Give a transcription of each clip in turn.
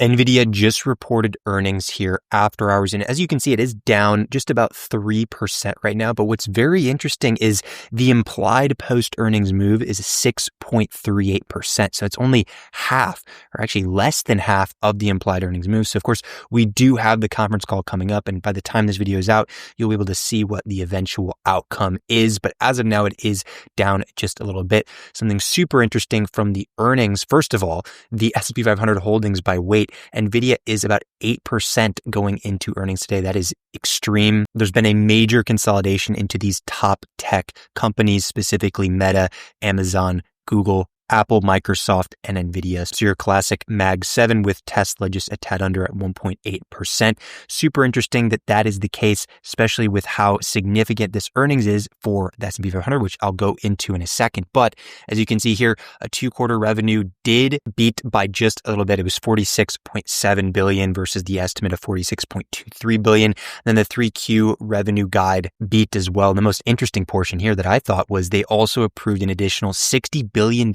NVIDIA just reported earnings here after hours. And as you can see, it is down just about 3% right now. But what's very interesting is the implied post-earnings move is 6.38%. So it's only half, or actually less than half of the implied earnings move. So of course, we do have the conference call coming up. And by the time this video is out, you'll be able to see what the eventual outcome is. But as of now, it is down just a little bit. Something super interesting from the earnings. First of all, the S&P 500 holdings by weight. NVIDIA is about 8% going into earnings today. That is extreme. There's been a major consolidation into these top tech companies, specifically Meta, Amazon, Google, Apple, Microsoft, and NVIDIA. So your classic Mag 7 with Tesla just a tad under at 1.8%. Super interesting that that is the case, especially with how significant this earnings is for the S&P 500, which I'll go into in a second. But as you can see here, a two-quarter revenue did beat by just a little bit. It was $46.7 billion versus the estimate of $46.23 billion. Then the 3Q revenue guide beat as well. And the most interesting portion here that I thought was they also approved an additional $60 billion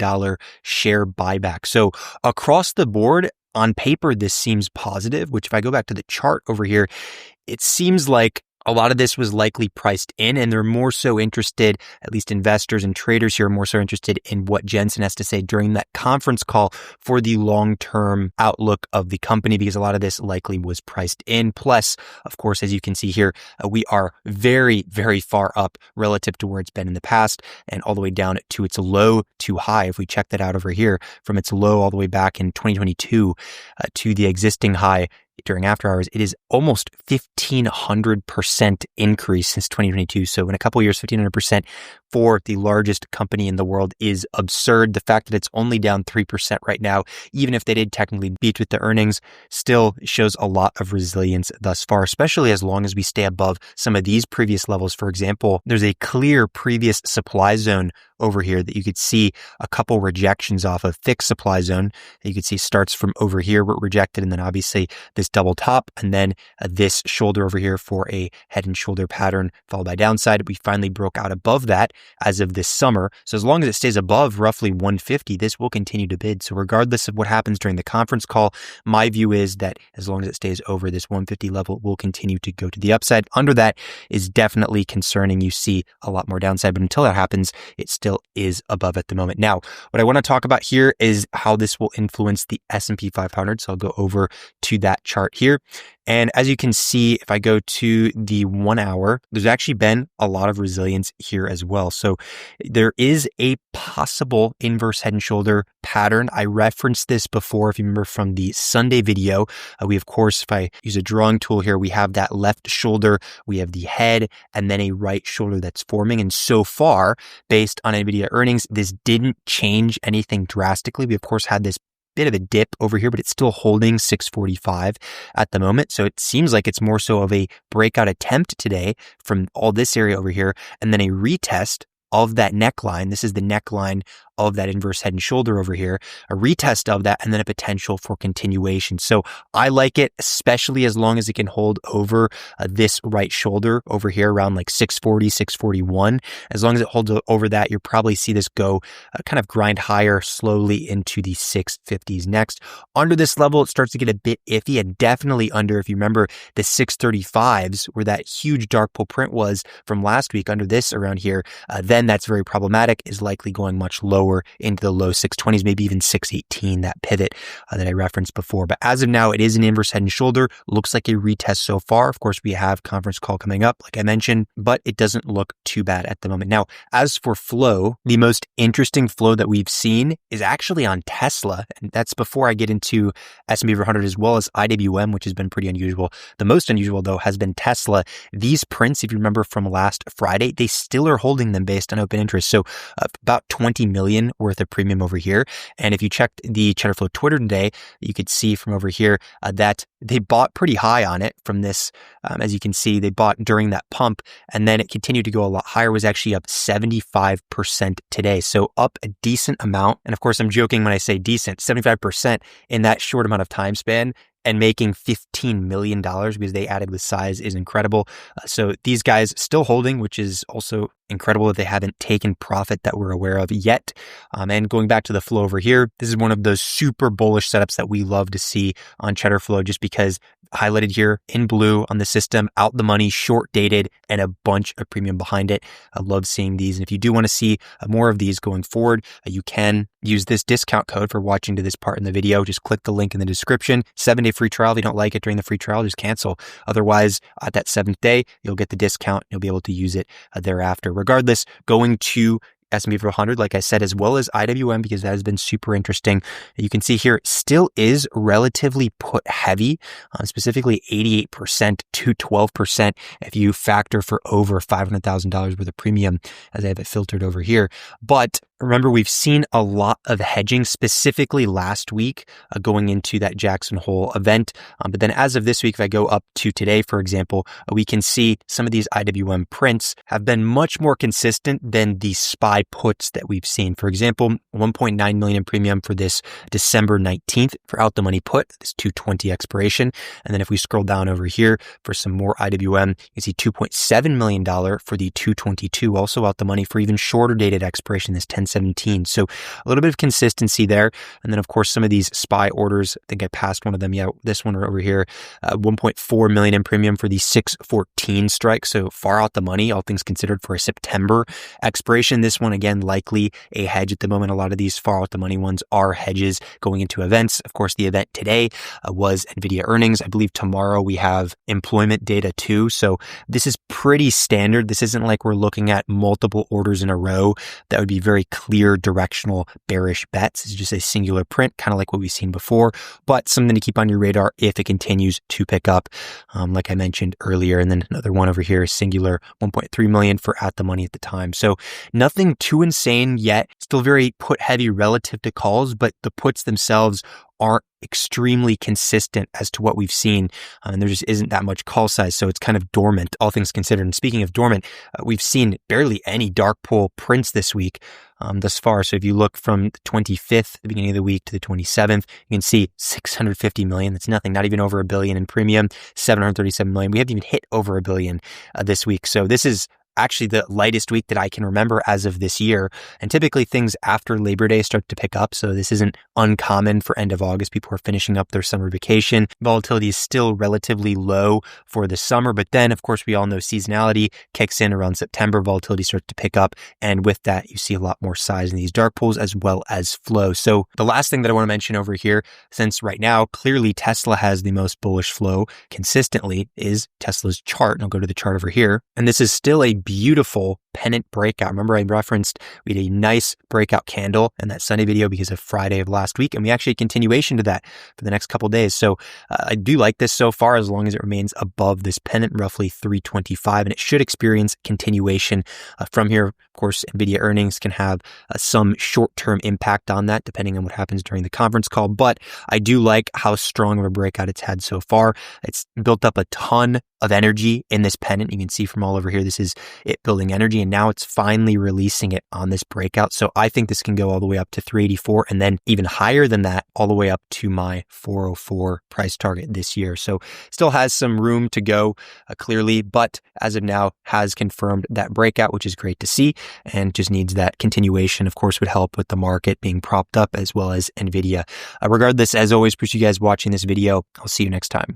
share buyback. So across the board, on paper, this seems positive, which if I go back to the chart over here, it seems like a lot of this was likely priced in, and they're more so interested, at least investors and traders here are more so interested in what Jensen has to say during that conference call for the long-term outlook of the company, because a lot of this likely was priced in. Plus, of course, as you can see here, we are very, very far up relative to where it's been in the past and all the way down to its low to high. If we check that out over here, from its low all the way back in 2022 to the existing high during after hours, it is almost 1,500% increase since 2022. So in a couple of years, 1,500% for the largest company in the world is absurd. The fact that it's only down 3% right now, even if they did technically beat with the earnings, still shows a lot of resilience thus far, especially as long as we stay above some of these previous levels. For example, there's a clear previous supply zone over here that you could see a couple rejections off of fixed supply zone that you could see starts from over here were rejected, and then obviously this double top, and then this shoulder over here for a head and shoulder pattern followed by downside. We finally broke out above that as of this summer. So as long as it stays above roughly 150, this will continue to bid. So regardless of what happens during the conference call, my view is that as long as it stays over this 150 level, will continue to go to the upside. Under that is definitely concerning. You see a lot more downside, but until that happens, it still is above at the moment. Now, what I want to talk about here is how this will influence the S&P 500. So I'll go over to that chart here. And as you can see, if I go to the 1 hour, there's actually been a lot of resilience here as well. So there is a possible inverse head and shoulder pattern. I referenced this before, if you remember from the Sunday video. We, of course, if I use a drawing tool here, we have that left shoulder, we have the head, and then a right shoulder that's forming. And so far, based on NVIDIA earnings, this didn't change anything drastically. We, of course, had this bit of a dip over here, but it's still holding 645 at the moment. So it seems like it's more so of a breakout attempt today from all this area over here, and then a retest of that neckline. This is the neckline of that inverse head and shoulder over here, a retest of that, and then a potential for continuation. So I like it, especially as long as it can hold over this right shoulder over here around like 640, 641. As long as it holds over that, you'll probably see this go kind of grind higher slowly into the 650s next. Under this level, it starts to get a bit iffy, and definitely under, if you remember, the 635s where that huge dark pool print was from last week, under this around here, then that's very problematic, is likely going much lower into the low 620s, maybe even 618, that pivot that I referenced before. But as of now, it is an inverse head and shoulder. Looks like a retest so far. Of course, we have conference call coming up, like I mentioned, but it doesn't look too bad at the moment. Now, as for flow, the most interesting flow that we've seen is actually on Tesla. And that's before I get into S&P 500 as well as IWM, which has been pretty unusual. The most unusual, though, has been Tesla. These prints, if you remember from last Friday, they still are holding them based on open interest. So about 20 million worth of premium over here. And if you checked the Cheddar Flow Twitter today, you could see from over here that they bought pretty high on it from this. As you can see, they bought during that pump, and then it continued to go a lot higher, was actually up 75% today. So up a decent amount. And of course, I'm joking when I say decent, 75% in that short amount of time span. And making $15 million because they added with size is incredible. So these guys still holding, which is also incredible that they haven't taken profit that we're aware of yet. And going back to the flow over here, this is one of those super bullish setups that we love to see on Cheddar Flow, just because highlighted here in blue on the system, out the money, short dated, and a bunch of premium behind it. I love seeing these. And if you do want to see more of these going forward, you can use this discount code for watching to this part in the video. Just click the link in the description. 7-day free trial. If you don't like it during the free trial, just cancel. Otherwise, at that 7th day, you'll get the discount. You'll be able to use it thereafter. Regardless, going to S&P 500, like I said, as well as IWM, because that has been super interesting. You can see here, still is relatively put heavy, specifically 88% to 12% if you factor for over $500,000 worth of premium, as I have it filtered over here. But remember, we've seen a lot of hedging, specifically last week, going into that Jackson Hole event. But then as of this week, if I go up to today, for example, we can see some of these IWM prints have been much more consistent than the SPY puts that we've seen. For example, 1.9 million in premium for this December 19th for out the money put, this 220 expiration. And then if we scroll down over here for some more IWM, you can see $2.7 million for the 222, also out the money for even shorter dated expiration, this 1017. So a little bit of consistency there. And then of course, some of these SPY orders, I think I passed one of them. Yeah, this one over here, 1.4 million in premium for the 614 strike. So far out the money, all things considered, for a September expiration. This one, again, likely a hedge at the moment. A lot of these far out the money ones are hedges going into events. Of course, the event today was NVDA earnings. I believe tomorrow we have employment data too. So this is pretty standard. This isn't like we're looking at multiple orders in a row that would be very clear directional bearish bets. It's just a singular print, kind of like what we've seen before, but something to keep on your radar if it continues to pick up, like I mentioned earlier. And then another one over here, singular 1.3 million for at the money at the time. So nothing too insane yet, still very put heavy relative to calls, but the puts themselves aren't extremely consistent as to what we've seen. And there just isn't that much call size. So it's kind of dormant, all things considered. And speaking of dormant, we've seen barely any dark pool prints this week thus far. So if you look from the 25th, the beginning of the week, to the 27th, you can see 650 million. That's nothing, not even over $1 billion in premium, 737 million. We haven't even hit over $1 billion this week. So this is actually the lightest week that I can remember as of this year. And typically things after Labor Day start to pick up. So this isn't uncommon for end of August. People are finishing up their summer vacation. Volatility is still relatively low for the summer. But then, of course, we all know seasonality kicks in around September. Volatility starts to pick up. And with that, you see a lot more size in these dark pools as well as flow. So the last thing that I want to mention over here, since right now, clearly Tesla has the most bullish flow consistently, is Tesla's chart. And I'll go to the chart over here. And this is still a beautiful pennant breakout. Remember, I referenced we had a nice breakout candle in that Sunday video because of Friday of last week, and we actually had continuation to that for the next couple of days. So I do like this so far, as long as it remains above this pennant, roughly 325, and it should experience continuation from here. Of course, NVIDIA earnings can have some short-term impact on that, depending on what happens during the conference call. But I do like how strong of a breakout it's had so far. It's built up a ton of energy in this pennant. You can see from all over here, this is it building energy, and now it's finally releasing it on this breakout. So I think this can go all the way up to 384, and then even higher than that, all the way up to my 404 price target this year. So still has some room to go, clearly, but as of now has confirmed that breakout, which is great to see, and just needs that continuation. Of course, would help with the market being propped up, as well as NVIDIA. Regardless, as always, appreciate you guys watching this video. I'll see you next time.